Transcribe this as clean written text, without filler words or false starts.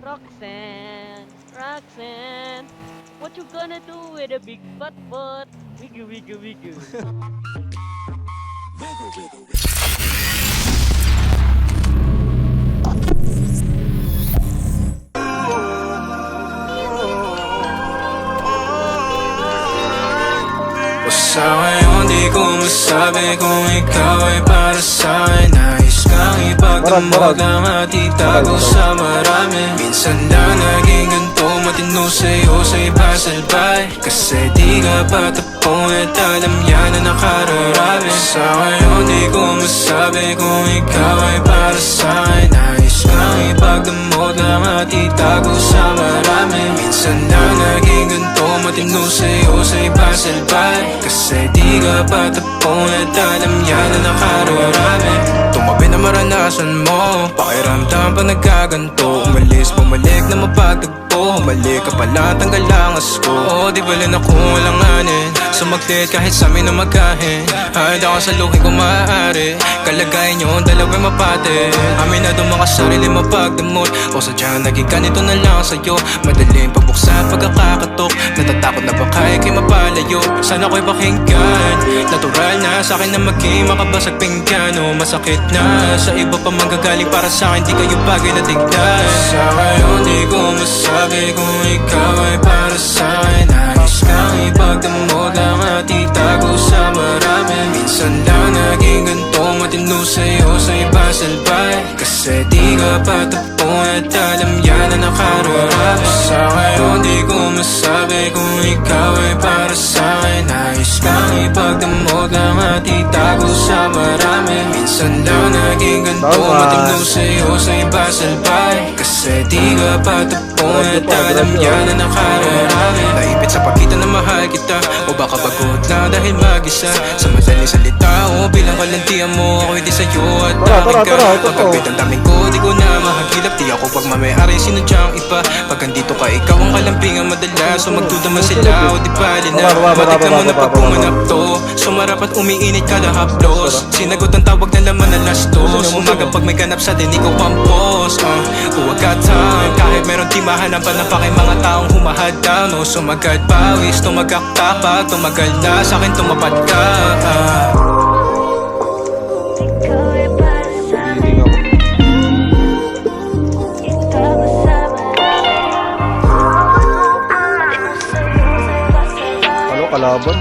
Roxanne, Roxanne, what you gonna do with a big butt butt? Wiggle, wiggle, wiggle. O sa ngayon di ko masabi kung ikaw ay para sa'kin. Nais kang ipagdamot lang at itago sa marami. Minsan lang naging ganito, matino sa'yo sa iba salbay. Kasi di ka patapong at alam yan na nakararami. Sa ngayon di ko masabi kung ikaw ay para sa'kin. Nais kang ipagdamot lang at itago sa marami. Minsan lang naging ganito, matino sa'yo sa iba salbay. Kasi di ka patapong at alam yan na nakararami. Tumabi na maranasan mo, pakiramdam pa nagkaganto. Umalis, bumalik na mapagtagpo. Humalik ka pala, tanggal ang asko. Oo, di bala na kung walang anin. Sumaglit kahit sa amin na magkahin. Handa ka sa luhin kung maaari. Kalagayan nyo ang dalawa'y mapate. Amin na mga sarili mapagdamot. O sadyang naging ganito na lang sa'yo. Madaling pagbuksan pagkakakatok. Natatakot na baka ikay mapalayo. Sana ko'y pakinggan. Natural na sa'kin na maging makabasag pinggan. O masakit na sa iba pa manggagaling para sa'kin. Di kayo bagay na tignan. Sa ngayon di ko masabi kung ikaw ay para sa'kin. Nais kang ipagdamot lang at itago sa marami. Minsan lang naging ganito, matino sa'yo sa iba salbay. Kasi di ka patapong at alam yan na nakararami. Sa ngayon di ko masabi kung ikaw ay para sa'kin. Nais kang ipagdamot lang at itago sa marami. Minsan lang naging ganito, matino sa'yo sa iba salbay. Kasi di ka patapong at alam yan na nakararami. Naipit sa pagkita na mahal kita, o baka pagod na dahil mag-isa. Sa madaling salita o bilang kalantian mo, ako'y di sa'yo at akin ka. Pagkabit ang daming ko, di ko na mahagilap. Di ako pag mamayari, sinudyang iba. Pag andito ka, ikaw ang kalampingan madalas. So magdudaman sila o di bali na. Matikman mo na pag pumanap to. Sumarap at umiinit kada haplos. Sinagot ang tawag na laman na lastos. Umaga pag may ganap sa din, ikaw ang boss. Huwag ka time, kahit meron di mahanapan na pa kay mga taong humahadang. No, sumagad pawis, tumagak tapak. Tumagal na sa'kin, tumapat ka. Kalaban.